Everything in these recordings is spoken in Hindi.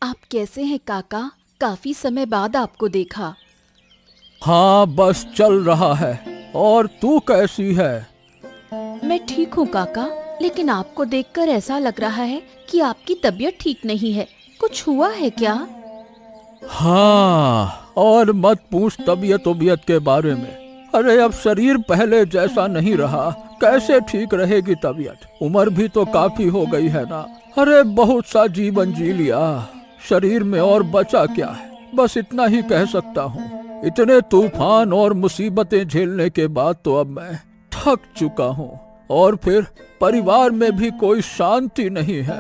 आप कैसे हैं काका? काफी समय बाद आपको देखा। हाँ, बस चल रहा है। और तू कैसी है? मैं ठीक हूँ काका, लेकिन आपको देखकर ऐसा लग रहा है कि आपकी तबीयत ठीक नहीं है। कुछ हुआ है क्या? हाँ, और मत पूछ तबीयत के बारे में। अरे अब शरीर पहले जैसा नहीं रहा, कैसे ठीक रहेगी तबीयत? उम्र भी तो काफी हो गई है ना। अरे बहुत सा जीवन जी लिया, शरीर में और बचा क्या है? बस इतना ही कह सकता हूँ। इतने तूफान और मुसीबतें झेलने के बाद तो अब मैं थक चुका हूँ, और फिर परिवार में भी कोई शांति नहीं है।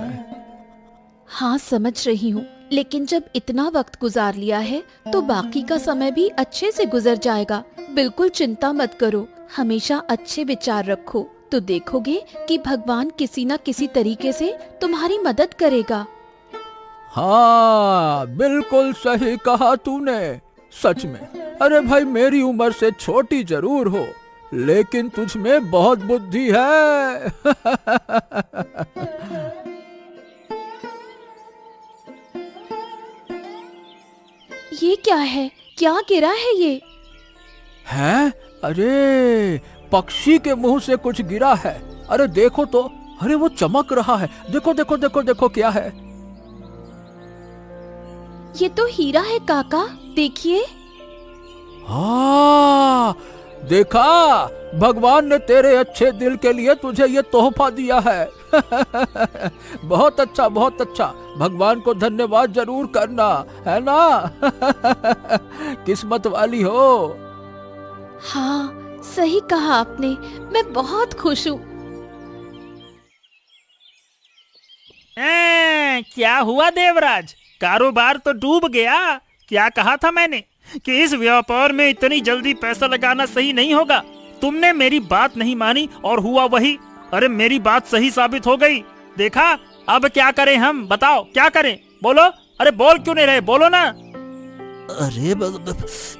हाँ समझ रही हूँ, लेकिन जब इतना वक्त गुजार लिया है तो बाकी का समय भी अच्छे से गुजर जाएगा। बिल्कुल चिंता मत करो, हमेशा अच्छे विचार रखो, तो देखोगे कि भगवान किसी न किसी तरीके से तुम्हारी मदद करेगा। हाँ, बिल्कुल सही कहा तूने। सच में, अरे भाई मेरी उम्र से छोटी जरूर हो, लेकिन तुझ में बहुत बुद्धि है। ये क्या है? क्या गिरा है ये? हैं? अरे पक्षी के मुंह से कुछ गिरा है। अरे देखो तो, अरे वो चमक रहा है। देखो देखो देखो देखो, क्या है? ये तो हीरा है काका, देखिए। हाँ, देखा, भगवान ने तेरे अच्छे दिल के लिए तुझे ये तोहफा दिया है। बहुत अच्छा, बहुत अच्छा। भगवान को धन्यवाद जरूर करना, है ना? किस्मत वाली हो। हाँ सही कहा आपने, मैं बहुत खुश हूँ। क्या हुआ देवराज? कारोबार तो डूब गया। क्या कहा था मैंने कि इस व्यापार में इतनी जल्दी पैसा लगाना सही नहीं होगा। तुमने मेरी बात नहीं मानी और हुआ वही। अरे मेरी बात सही साबित हो गई। देखा, अब क्या करें हम? बताओ क्या करें? बोलो। अरे बोल क्यों नहीं रहे? बोलो ना। अरे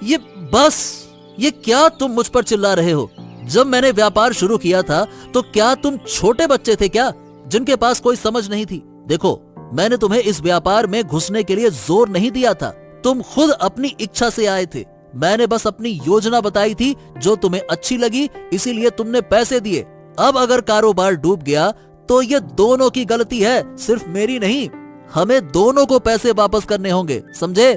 ये बस, ये क्या तुम मुझ पर चिल्ला रहे हो? जब मैंने व्यापार शुरू किया था तो क्या तुम छोटे बच्चे थे क्या, जिनके पास कोई समझ नहीं थी? देखो, मैंने तुम्हें इस व्यापार में घुसने के लिए जोर नहीं दिया था, तुम खुद अपनी इच्छा से आए थे। मैंने बस अपनी योजना बताई थी जो तुम्हें अच्छी लगी, इसीलिए तुमने पैसे दिए। अब अगर कारोबार डूब गया तो ये दोनों की गलती है, सिर्फ मेरी नहीं। हमें दोनों को पैसे वापस करने होंगे, समझे?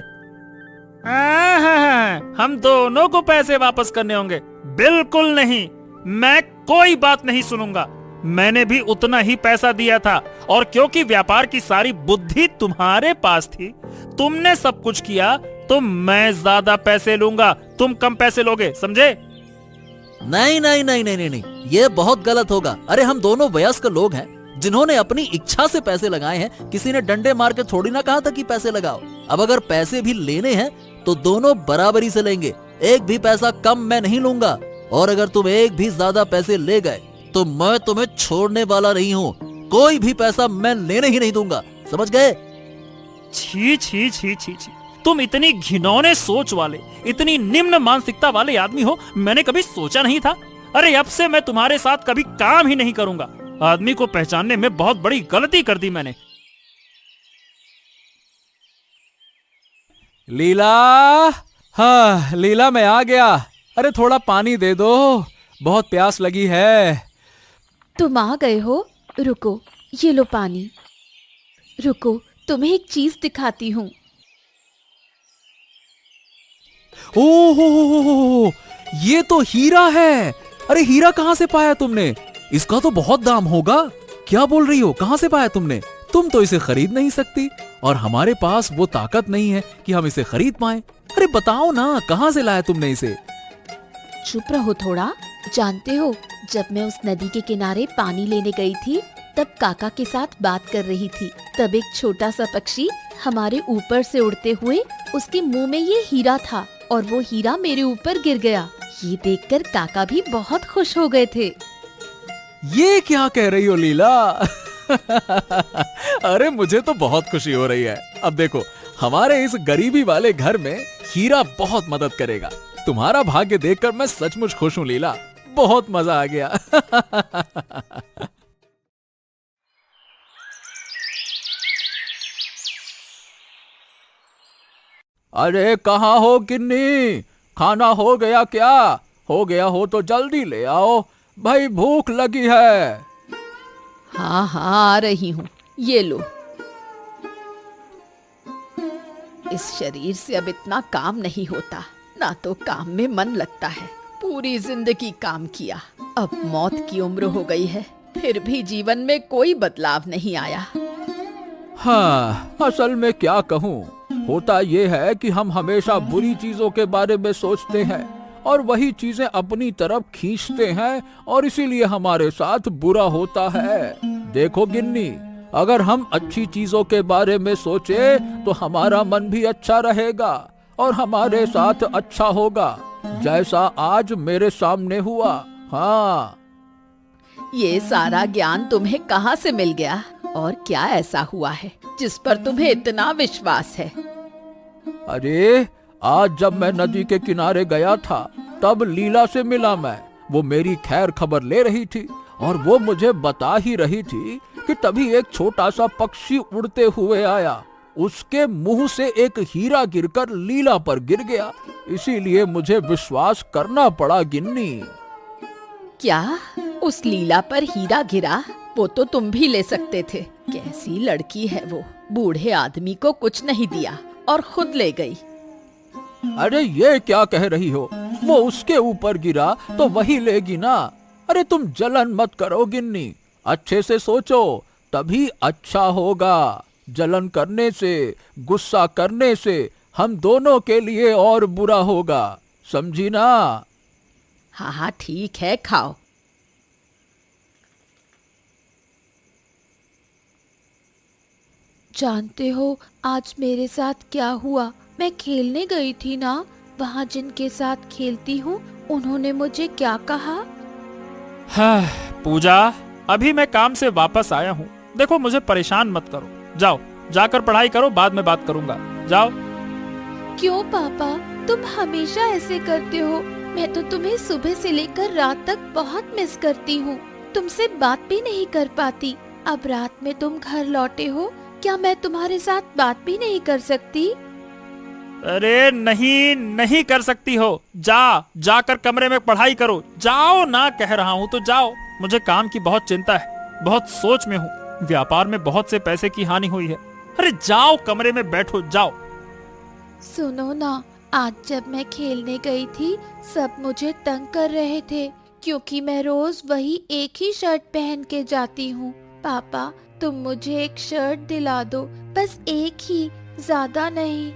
हम दोनों को पैसे वापस करने होंगे? बिल्कुल नहीं, मैं कोई बात नहीं सुनूंगा। मैंने भी उतना ही पैसा दिया था, और क्योंकि व्यापार की सारी बुद्धि तुम्हारे पास थी, तुमने सब कुछ किया, तो मैं ज्यादा पैसे लूंगा, तुम कम पैसे लोगे, समझे? नहीं नहीं नहीं नहीं नहीं, नहीं। ये बहुत गलत होगा। अरे हम दोनों वयस्क लोग हैं जिन्होंने अपनी इच्छा से पैसे लगाए हैं। किसी ने डंडे मार के थोड़ी ना कहा था कि पैसे लगाओ। अब अगर पैसे भी लेने हैं तो दोनों बराबरी से लेंगे, एक भी पैसा कम मैं नहीं लूंगा। और अगर तुम एक भी ज्यादा पैसे ले गए तो मैं तुम्हें छोड़ने वाला नहीं हूँ। कोई भी पैसा मैं लेने ही नहीं दूंगा, समझ गए? छी छी छी छी छी, तुम इतनी घिनौने सोच वाले, इतनी निम्न मानसिकता वाले आदमी हो, मैंने कभी सोचा नहीं था। अरे अब से मैं तुम्हारे साथ कभी काम ही नहीं करूंगा। आदमी को पहचानने में बहुत बड़ी गलती कर दी मैंने। लीला, हाँ लीला, मैं आ गया। अरे थोड़ा पानी दे दो, बहुत प्यास लगी है। तुम आ गए हो? रुको, ये लो पानी। रुको, तुम्हें एक चीज दिखाती हूँ। ओह, ये तो हीरा है। अरे हीरा कहाँ से पाया तुमने? इसका तो बहुत दाम होगा। क्या बोल रही हो? कहाँ से पाया तुमने? तुम तो इसे खरीद नहीं सकती, और हमारे पास वो ताकत नहीं है कि हम इसे खरीद पाएं। अरे बताओ ना, कहाँ से लाया तुमने इसे? चुप रहो थोड़ा। जानते हो, जब मैं उस नदी के किनारे पानी लेने गई थी, तब काका के साथ बात कर रही थी। तब एक छोटा सा पक्षी हमारे ऊपर से उड़ते हुए, उसके मुंह में ये हीरा था, और वो हीरा मेरे ऊपर गिर गया। ये देखकर काका भी बहुत खुश हो गए थे। ये क्या कह रही हो लीला? अरे मुझे तो बहुत खुशी हो रही है। अब देखो, हमारे इस गरीबी वाले घर में हीरा बहुत मदद करेगा। तुम्हारा भाग्य देखकर मैं सचमुच खुश हूँ लीला, बहुत मजा आ गया। अरे कहाँ हो गिन्नी? खाना हो गया क्या? हो गया हो तो जल्दी ले आओ भाई, भूख लगी है। हाँ हाँ आ रही हूँ, ये लो। इस शरीर से अब इतना काम नहीं होता, ना तो काम में मन लगता है। पूरी जिंदगी काम किया, अब मौत की उम्र हो गई है, फिर भी जीवन में कोई बदलाव नहीं आया। हाँ, असल में क्या कहूँ, होता ये है कि हम हमेशा बुरी चीजों के बारे में सोचते हैं और वही चीजें अपनी तरफ खींचते हैं और इसीलिए हमारे साथ बुरा होता है। देखो गिन्नी, अगर हम अच्छी चीजों के बारे में सोचे तो हमारा मन भी अच्छा रहेगा और हमारे साथ अच्छा होगा, जैसा आज मेरे सामने हुआ। हाँ, ये सारा ज्ञान तुम्हें कहाँ से मिल गया और क्या ऐसा हुआ है जिस पर तुम्हें इतना विश्वास है? अरे आज जब मैं नदी के किनारे गया था तब लीला से मिला मैं। वो मेरी खैर खबर ले रही थी और वो मुझे बता ही रही थी कि तभी एक छोटा सा पक्षी उड़ते हुए आया। उसके मुंह से एक हीरा गिरकर लीला पर गिर गया, इसीलिए मुझे विश्वास करना पड़ा गिन्नी। क्या उस लीला पर हीरा गिरा? वो तो तुम भी ले सकते थे। कैसी लड़की है वो, बूढ़े आदमी को कुछ नहीं दिया और खुद ले गई। अरे ये क्या कह रही हो? वो उसके ऊपर गिरा तो वही लेगी ना। अरे तुम जलन मत करो गिन्नी, अच्छे से सोचो तभी अच्छा होगा। जलन करने से, गुस्सा करने से हम दोनों के लिए और बुरा होगा, समझी ना? हाँ हाँ ठीक है, खाओ। जानते हो आज मेरे साथ क्या हुआ? मैं खेलने गई थी ना, वहाँ जिनके साथ खेलती हूँ उन्होंने मुझे क्या कहा? हाँ, पूजा, अभी मैं काम से वापस आया हूँ। देखो मुझे परेशान मत करो, जाओ जाकर पढ़ाई करो, बाद में बात करूंगा, जाओ। क्यों पापा, तुम हमेशा ऐसे करते हो? मैं तो तुम्हें सुबह से लेकर रात तक बहुत मिस करती हूँ, तुमसे बात भी नहीं कर पाती। अब रात में तुम घर लौटे हो, क्या मैं तुम्हारे साथ बात भी नहीं कर सकती? अरे नहीं, नहीं कर सकती हो। जाकर कमरे में पढ़ाई करो, जाओ ना, कह रहा हूँ तो जाओ। मुझे काम की बहुत चिंता है, बहुत सोच में हूँ। व्यापार में बहुत से पैसे की हानि हुई है। अरे जाओ कमरे में बैठो, जाओ। सुनो ना, आज जब मैं खेलने गई थी सब मुझे तंग कर रहे थे क्योंकि मैं रोज वही एक ही शर्ट पहन के जाती हूँ। पापा तुम मुझे एक शर्ट दिला दो, बस एक ही, ज्यादा नहीं।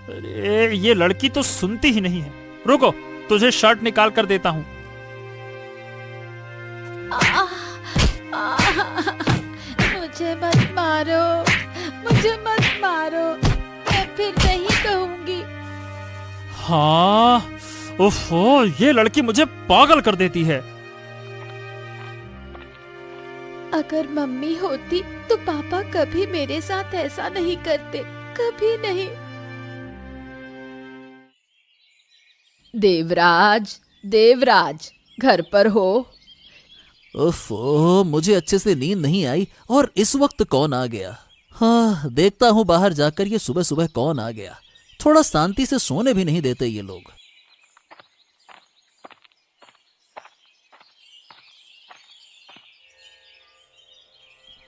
अरे ये लड़की तो सुनती ही नहीं है। रुको, तुझे शर्ट निकाल कर देता हूँ। मुझे मत मारो, मुझे मत मारो, मैं फिर नहीं कहूँगी। हाँ, ओफो, ये लड़की मुझे पागल कर देती है। अगर मम्मी होती तो पापा कभी मेरे साथ ऐसा नहीं करते, कभी नहीं। देवराज, देवराज, घर पर हो? ओफो, मुझे अच्छे से नींद नहीं आई और इस वक्त कौन आ गया? हाँ, देखता हूँ बाहर जाकर ये सुबह सुबह कौन आ गया। थोड़ा शांति से सोने भी नहीं देते ये लोग।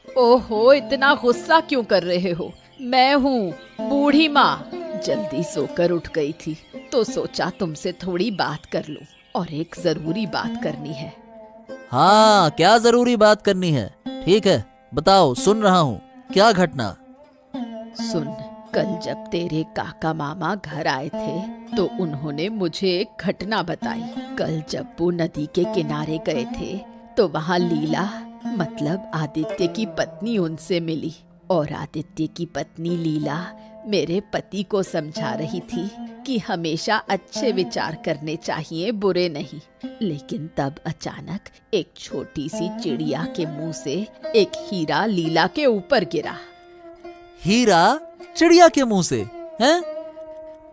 ओहो, इतना गुस्सा क्यों कर रहे हो? मैं हूँ बूढ़ी माँ, जल्दी सोकर उठ गई थी तो सोचा तुमसे थोड़ी बात कर लूं और एक जरूरी बात करनी है। हाँ, क्या जरूरी बात करनी है? ठीक है, बताओ, सुन रहा हूँ। क्या घटना? सुन, कल जब तेरे काका मामा घर आए थे तो उन्होंने मुझे एक घटना बताई। कल जब वो नदी के किनारे गए थे तो वहाँ लीला, मतलब आदित्य की पत्नी, उनसे मिली और आदित्य की पत्नी लीला मेरे पति को समझा रही थी कि हमेशा अच्छे विचार करने चाहिए, बुरे नहीं। लेकिन तब अचानक एक छोटी सी चिड़िया के मुंह से एक हीरा लीला के ऊपर गिरा। हीरा चिड़िया के मुंह से? हैं?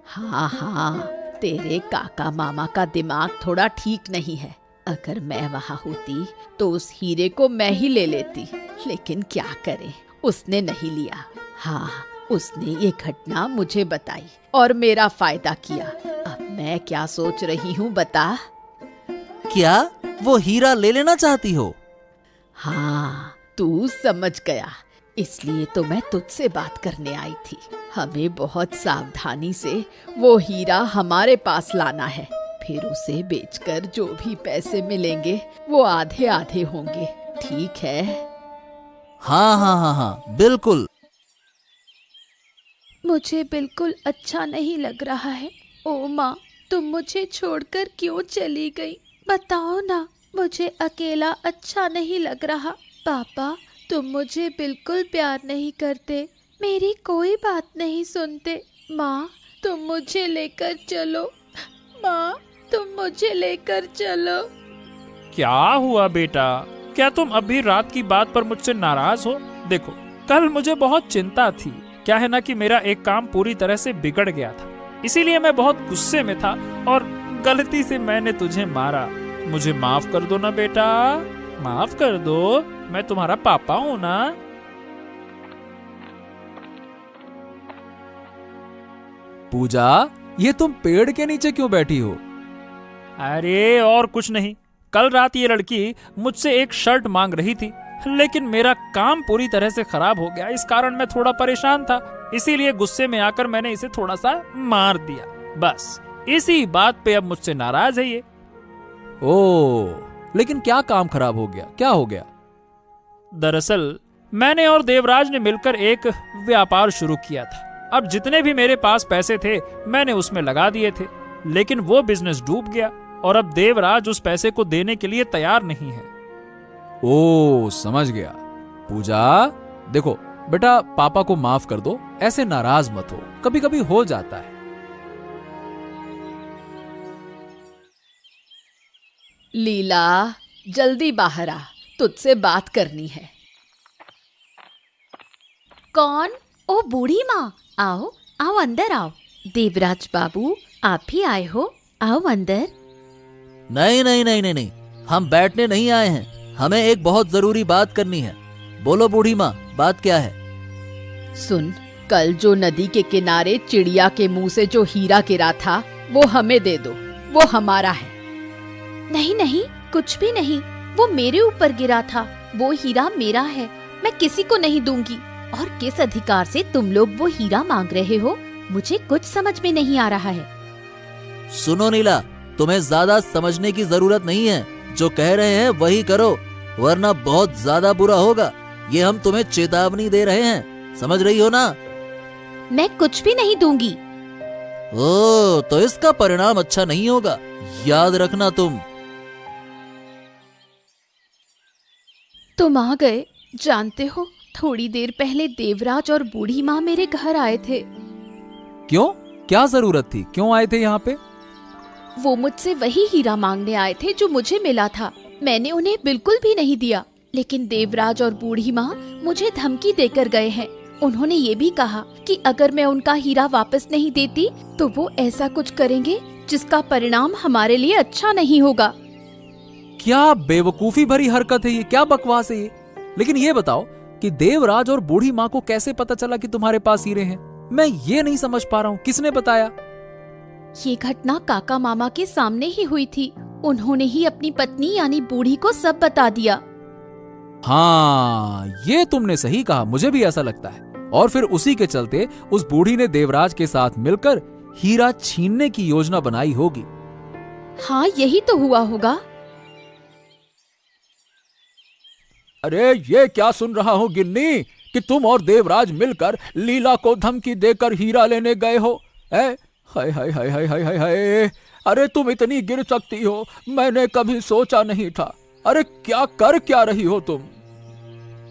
हाँ हाँ, तेरे काका मामा का दिमाग थोड़ा ठीक नहीं है। अगर मैं वहाँ होती तो उस हीरे को मैं ही ले लेती, लेकिन क्या करें, उसने नहीं लिया। हाँ, उसने ये घटना मुझे बताई और मेरा फायदा किया। अब मैं क्या सोच रही हूँ बता। क्या वो हीरा ले लेना चाहती हो? हाँ, तू समझ गया, इसलिए तो मैं तुझसे बात करने आई थी। हमें बहुत सावधानी से वो हीरा हमारे पास लाना है, फिर उसे बेचकर जो भी पैसे मिलेंगे वो आधे आधे होंगे, ठीक है? हाँ हाँ हाँ हाँ, बिल्कुल। मुझे बिल्कुल अच्छा नहीं लग रहा है। ओ माँ, तुम मुझे छोड़कर क्यों चली गई? बताओ ना, मुझे अकेला अच्छा नहीं लग रहा। पापा, तुम मुझे बिल्कुल प्यार नहीं करते, मेरी कोई बात नहीं सुनते। माँ, तुम मुझे लेकर चलो। माँ, तुम मुझे लेकर चलो। क्या हुआ बेटा? क्या तुम अभी रात की बात पर मुझसे नाराज हो? देखो, कल मुझे बहुत चिंता थी। क्या है ना कि मेरा एक काम पूरी तरह से बिगड़ गया था, इसीलिए मैं बहुत गुस्से में था और गलती से मैंने तुझे मारा। मुझे माफ कर दो ना बेटा, माफ कर दो, मैं तुम्हारा पापा हूँ ना। पूजा, ये तुम पेड़ के नीचे क्यों बैठी हो? अरे और कुछ नहीं, कल रात ये लड़की मुझसे एक शर्ट मांग रही थी, लेकिन मेरा काम पूरी तरह से खराब हो गया। इस कारण मैं थोड़ा परेशान था, इसीलिए गुस्से में आकर मैंने इसे थोड़ा सा मार दिया। बस इसी बात पे अब मुझसे नाराज है ये। ओह, लेकिन क्या काम खराब हो गया? क्या हो गया? दरअसल मैंने और देवराज ने मिलकर एक व्यापार शुरू किया था। अब जितने भी मेरे पास पैसे थे मैंने उसमें लगा दिए थे, लेकिन वो बिजनेस डूब गया और अब देवराज उस पैसे को देने के लिए तैयार नहीं है। ओह, समझ गया। पूजा, देखो बेटा, पापा को माफ कर दो, ऐसे नाराज मत हो, कभी कभी हो जाता है। लीला, जल्दी बाहर आ, तुझसे बात करनी है। कौन? ओ बूढ़ी माँ, आओ आओ अंदर आओ। देवराज बाबू, आप भी आए हो, आओ अंदर। नहीं नहीं नहीं नहीं नहीं, हम बैठने नहीं आए हैं, हमें एक बहुत जरूरी बात करनी है। बोलो बूढ़ी माँ, बात क्या है? सुन, कल जो नदी के किनारे चिड़िया के मुंह से जो हीरा गिरा था वो हमें दे दो, वो हमारा है। नहीं नहीं, कुछ भी नहीं, वो मेरे ऊपर गिरा था, वो हीरा मेरा है, मैं किसी को नहीं दूंगी। और किस अधिकार से तुम लोग वो हीरा मांग रहे हो, मुझे कुछ समझ में नहीं आ रहा है। सुनो नीला, तुम्हें ज्यादा समझने की जरूरत नहीं है, जो कह रहे हैं वही करो, वरना बहुत ज्यादा बुरा होगा। ये हम तुम्हें चेतावनी दे रहे हैं, समझ रही हो ना? मैं कुछ भी नहीं दूंगी। ओ, तो इसका परिणाम अच्छा नहीं होगा, याद रखना तुम। तुम आ गए। जानते हो, थोड़ी देर पहले देवराज और बूढ़ी माँ मेरे घर आए थे। क्यों? क्या जरूरत थी? क्यों आए थे यहाँ पे? वो मुझसे वही हीरा मांगने आए थे जो मुझे मिला था। मैंने उन्हें बिल्कुल भी नहीं दिया, लेकिन देवराज और बूढ़ी माँ मुझे धमकी देकर गए हैं। उन्होंने ये भी कहा कि अगर मैं उनका हीरा वापस नहीं देती तो वो ऐसा कुछ करेंगे जिसका परिणाम हमारे लिए अच्छा नहीं होगा। क्या बेवकूफी भरी हरकत है ये, क्या बकवास है ये। लेकिन ये बताओ कि देवराज और बूढ़ी माँ को कैसे पता चला कि तुम्हारे पास हीरे हैं? मैं ये नहीं समझ पा रहा हूँ, किसने बताया? ये घटना काका मामा के सामने ही हुई थी। उन्होंने ही अपनी पत्नी यानी बूढ़ी को सब बता दिया। हाँ, ये तुमने सही कहा, मुझे भी ऐसा लगता है। और फिर उसी के चलते उस बूढ़ी ने देवराज के साथ मिलकर हीरा छीनने की योजना बनाई होगी। हाँ, यही तो हुआ होगा। अरे ये क्या सुन रहा हूँ गिन्नी, कि तुम और देवराज मिलकर लीला को धमकी देकर हीरा लेने गए हो? हाय हाय हाय हाय हाय हाय हाय, अरे तुम इतनी गिर सकती हो, मैंने कभी सोचा नहीं था। अरे क्या रही हो तुम?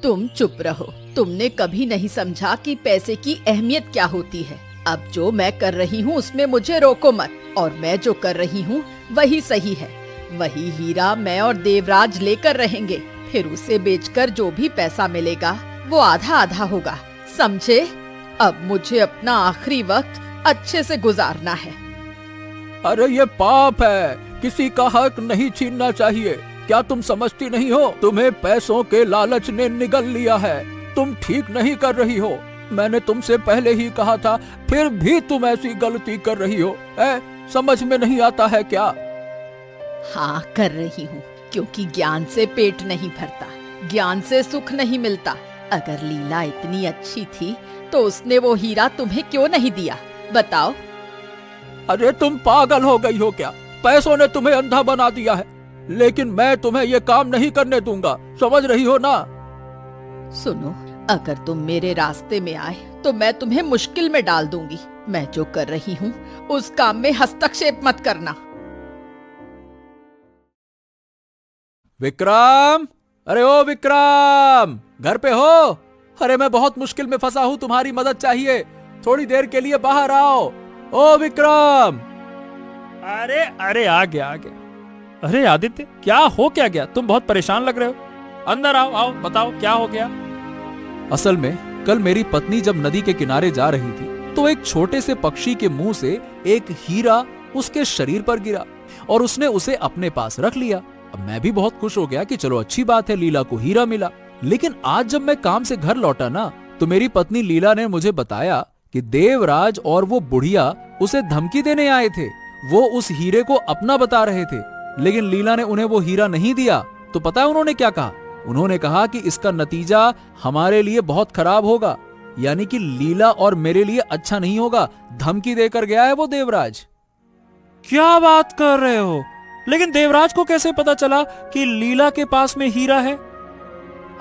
तुम चुप रहो, तुमने कभी नहीं समझा कि पैसे की अहमियत क्या होती है। अब जो मैं कर रही हूँ उसमें मुझे रोको मत, और मैं जो कर रही हूँ वही सही है। वही हीरा मैं और देवराज लेकर रहेंगे, फिर उसे बेचकर जो भी पैसा मिलेगा वो आधा आधा होगा, समझे? अब मुझे अपना आखिरी वक्त अच्छे से गुजारना है। अरे ये पाप है, किसी का हक नहीं छीनना चाहिए। क्या तुम समझती नहीं हो? तुम्हें पैसों के लालच ने निगल लिया है, तुम ठीक नहीं कर रही हो। मैंने तुमसे पहले ही कहा था, फिर भी तुम ऐसी गलती कर रही हो। समझ में नहीं आता है क्या? हाँ, कर रही हूँ, क्योंकि ज्ञान से पेट नहीं भरता, ज्ञान से सुख नहीं मिलता। अगर लीला इतनी अच्छी थी तो उसने वो हीरा तुम्हें क्यों नहीं दिया, बताओ। अरे तुम पागल हो गई हो क्या? पैसों ने तुम्हें अंधा बना दिया है, लेकिन मैं तुम्हें ये काम नहीं करने दूंगा, समझ रही हो ना? सुनो, अगर तुम मेरे रास्ते में आए तो मैं तुम्हें मुश्किल में डाल दूंगी। मैं जो कर रही हूँ उस काम में हस्तक्षेप मत करना। विक्रम, अरे ओ विक्रम, घर पे हो? अरे मैं बहुत मुश्किल में फंसा हूँ, तुम्हारी मदद चाहिए, थोड़ी देर के लिए बाहर आओ। ओ विक्रम! अरे अरे, आ गया। अरे आदित्य, क्या हो क्या गया? तुम बहुत परेशान लग रहे हो। अंदर आओ, आओ, बताओ क्या हो गया। असल में कल मेरी पत्नी जब नदी के किनारे जा रही थी तो एक छोटे से पक्षी के मुंह से एक हीरा उसके शरीर पर गिरा और उसने उसे अपने पास रख लिया। अब मैं भी बहुत खुश हो गया कि चलो अच्छी बात है, लीला को हीरा मिला। लेकिन आज जब मैं काम से घर लौटा ना, तो मेरी पत्नी लीला ने मुझे बताया कि देवराज और वो बुढ़िया उसे धमकी देने आए थे। वो उस हीरे को अपना बता रहे थे, लेकिन लीला ने उन्हें वो हीरा नहीं दिया। तो पता है उन्होंने क्या कहा? उन्होंने कहा कि इसका नतीजा हमारे लिए बहुत खराब होगा, यानी कि लीला और मेरे लिए अच्छा नहीं होगा। धमकी देकर गया है वो देवराज। क्या बात कर रहे हो? लेकिन देवराज को कैसे पता चला कि लीला के पास में हीरा है?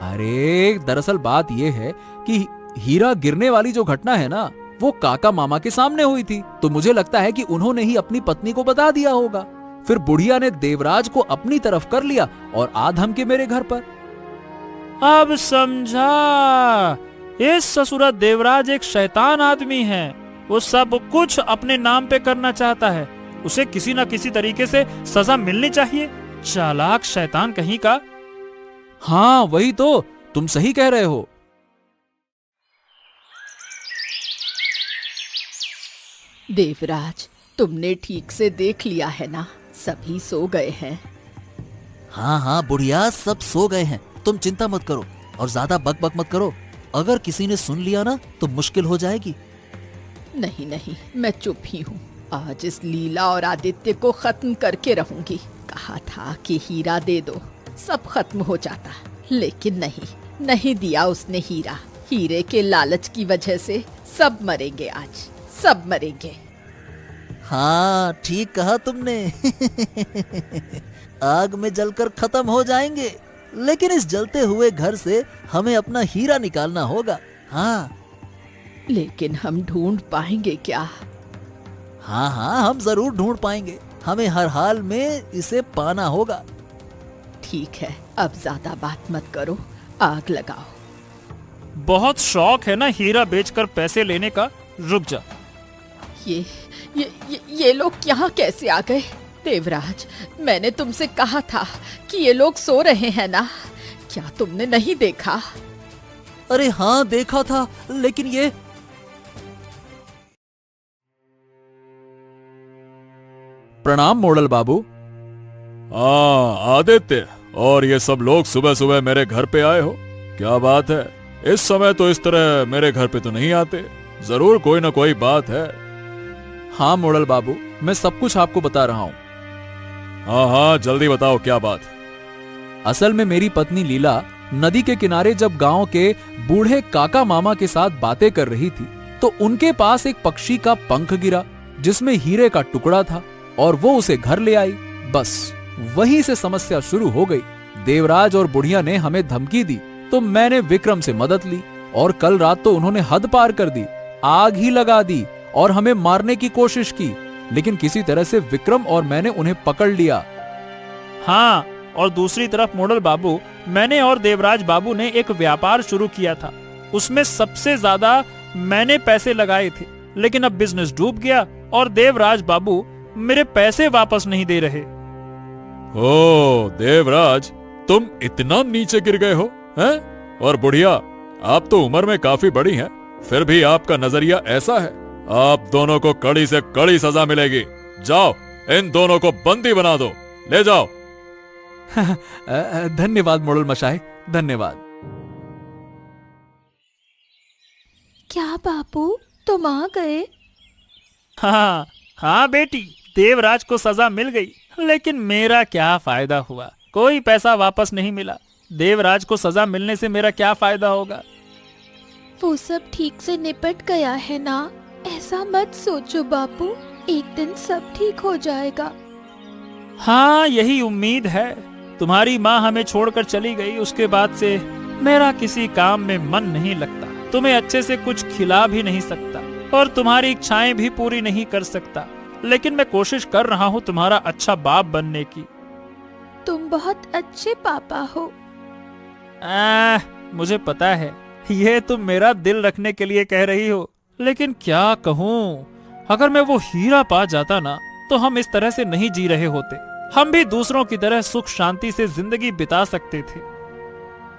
अरे दरअसल बात यह है कि हीरा गिरने वाली जो घटना है ना, वो काका मामा के सामने हुई थी। तो मुझे लगता है कि उन्होंने ही अपनी पत्नी को बता दिया होगा। फिर बुढ़िया ने देवराज को अपनी तरफ कर लिया और आ धमके मेरे घर पर। अब समझा, इस ससुरा देवराज एक शैतान आदमी है। वो सब कुछ अपने नाम पे करना चाहता है। उसे किसी न किसी तरीके से सजा मिलनी चाहिए। चालाक शैतान कहीं का। हाँ वही तो, तुम सही कह रहे हो। देवराज, तुमने ठीक से देख लिया है ना? सभी सो गए हैं। हाँ हाँ बुढ़िया, सब सो गए हैं, तुम चिंता मत करो और ज्यादा बक मत करो। अगर किसी ने सुन लिया ना तो मुश्किल हो जाएगी। नहीं नहीं, मैं चुप ही हूँ। आज इस लीला और आदित्य को खत्म करके रहूंगी। कहा था कि हीरा दे दो, सब खत्म हो जाता, लेकिन नहीं दिया उसने हीरा। हीरे के लालच की वजह से सब मरेंगे, आज सब मरेंगे। हाँ ठीक कहा तुमने। आग में जलकर खत्म हो जाएंगे, लेकिन इस जलते हुए घर से हमें अपना हीरा निकालना होगा। हाँ लेकिन हम ढूंढ पाएंगे क्या? हाँ हाँ, हम जरूर ढूंढ पाएंगे। हमें हर हाल में इसे पाना होगा। ठीक है, अब ज्यादा बात मत करो, आग लगाओ। बहुत शौक है ना हीरा बेचकर पैसे लेने का। रुक जा। ये लोग यहाँ कैसे आ गए? देवराज, मैंने तुमसे कहा था कि ये लोग सो रहे हैं ना, क्या तुमने नहीं देखा? अरे हाँ देखा था, लेकिन ये प्रणाम मोड़ल बाबू। आदित्य, और ये सब लोग सुबह सुबह मेरे घर पे आए हो, क्या बात है? इस समय तो इस तरह मेरे घर पे तो नहीं आते, जरूर कोई ना कोई बात है। हाँ मोड़ल बाबू, मैं सब कुछ आपको बता रहा हूँ। हाँ हाँ जल्दी बताओ, क्या बात? असल में मेरी पत्नी लीला नदी के किनारे जब गांव के बूढ़े काका मामा के साथ बातें कर रही थी, तो उनके पास एक पक्षी का पंख गिरा जिसमें हीरे का टुकड़ा था, और वो उसे घर ले आई। बस वहीं से समस्या शुरू हो गई। देवराज और बुढ़िया ने हमें धमकी दी, तो मैंने विक्रम से मदद ली, और कल रात तो उन्होंने हद पार कर दी, आग ही लगा दी और हमें मारने की कोशिश की, लेकिन किसी तरह से विक्रम और मैंने उन्हें पकड़ लिया। हाँ, और दूसरी तरफ मोड़ल बाबू, मैंने और देवराज बाबू ने एक व्यापार शुरू किया था। उसमें सबसे ज्यादा मैंने पैसे लगाए थे, लेकिन अब बिजनेस डूब गया और देवराज बाबू मेरे पैसे वापस नहीं दे रहे। ओ देवराज, तुम इतना नीचे गिर गए हो हैं? और बुढ़िया, आप तो उम्र में काफी बड़ी हैं, फिर भी आपका नजरिया ऐसा है। आप दोनों को कड़ी से कड़ी सजा मिलेगी। जाओ, इन दोनों को बंदी बना दो, ले जाओ। धन्यवाद मोड़ल मशाई, धन्यवाद। क्या बापू, तुम आ गए? हाँ हाँ बेटी, देवराज को सजा मिल गई, लेकिन मेरा क्या फायदा हुआ? कोई पैसा वापस नहीं मिला। देवराज को सजा मिलने से मेरा क्या फायदा होगा? वो सब ठीक से निपट गया है ना, ऐसा मत सोचो बापू, एक दिन सब ठीक हो जाएगा। हाँ यही उम्मीद है। तुम्हारी माँ हमें छोड़कर चली गई, उसके बाद से मेरा किसी काम में मन नहीं लगता। तुम्हें अच्छे से कुछ खिला भी नहीं सकता और तुम्हारी इच्छाएं भी पूरी नहीं कर सकता, लेकिन मैं कोशिश कर रहा हूँ तुम्हारा अच्छा बाप बनने की। तुम बहुत अच्छे पापा हो। मुझे पता है ये तुम मेरा दिल रखने के लिए कह रही हो, लेकिन क्या कहूँ, अगर मैं वो हीरा पा जाता ना तो हम इस तरह से नहीं जी रहे होते। हम भी दूसरों की तरह सुख शांति से जिंदगी बिता सकते थे।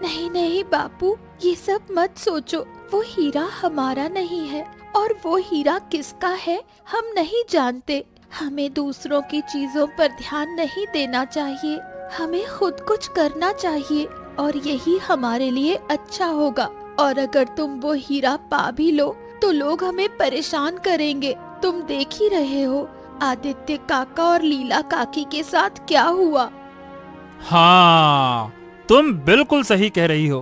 नहीं नहीं बापू, ये सब मत सोचो। वो हीरा हमारा नहीं है और वो हीरा किसका है हम नहीं जानते। हमें दूसरों की चीजों पर ध्यान नहीं देना चाहिए, हमें खुद कुछ करना चाहिए और यही हमारे लिए अच्छा होगा। और अगर तुम वो हीरा पा भी लो तो लोग हमें परेशान करेंगे। तुम देख ही रहे हो आदित्य काका और लीला काकी के साथ क्या हुआ। हाँ तुम बिल्कुल सही कह रही हो।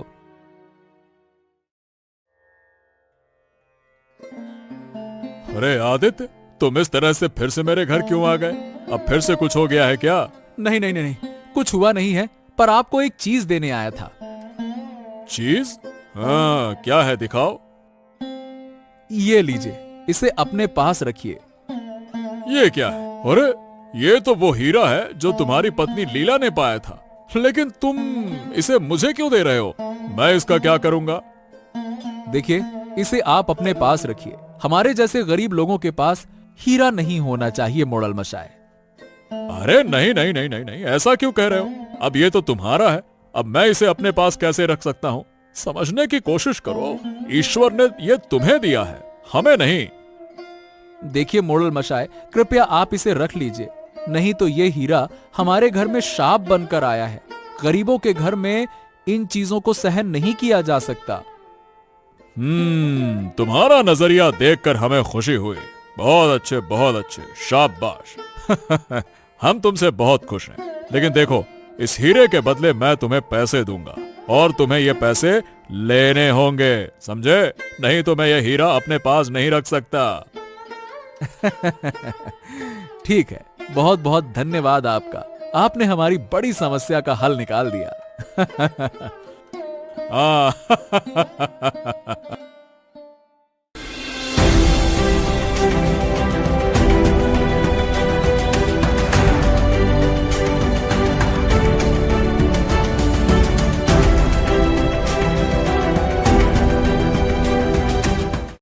अरे आदित्य, तुम इस तरह से फिर से मेरे घर क्यों आ गए? अब फिर से कुछ हो गया है क्या? नहीं नहीं नहीं, कुछ हुआ नहीं है, पर आपको एक चीज देने आया था। चीज? हाँ, क्या है, दिखाओ। ये लीजिए, इसे अपने पास रखिए। ये क्या है? अरे ये तो वो हीरा है जो तुम्हारी पत्नी लीला ने पाया था, लेकिन तुम इसे मुझे क्यों दे रहे हो? मैं इसका क्या करूंगा? देखिए, इसे आप अपने पास रखिए। हमारे जैसे गरीब लोगों के पास हीरा नहीं होना चाहिए मोड़ल मशाए। अरे नहीं नहीं नहीं नहीं नहीं, ऐसा क्यों कह रहे हो? अब ये तो तुम्हारा है, अब मैं इसे अपने पास कैसे रख सकता हूँ? समझने की कोशिश करो, ईश्वर ने ये तुम्हें दिया है, हमें नहीं। देखिए मोड़ल मशाए, कृपया आप इसे रख लीजिए, नहीं तो ये हीरा हमारे घर में शाप बनकर आया है। गरीबों के घर में इन चीजों को सहन नहीं किया जा सकता। तुम्हारा नजरिया देखकर हमें खुशी हुई। बहुत अच्छे, बहुत अच्छे, शाबाश। हम तुमसे बहुत खुश हैं, लेकिन देखो, इस हीरे के बदले मैं तुम्हें पैसे दूंगा और तुम्हें ये पैसे लेने होंगे, समझे? नहीं तो मैं ये हीरा अपने पास नहीं रख सकता। ठीक है, बहुत बहुत धन्यवाद आपका। आपने हमारी बड़ी समस्या का हल निकाल दिया।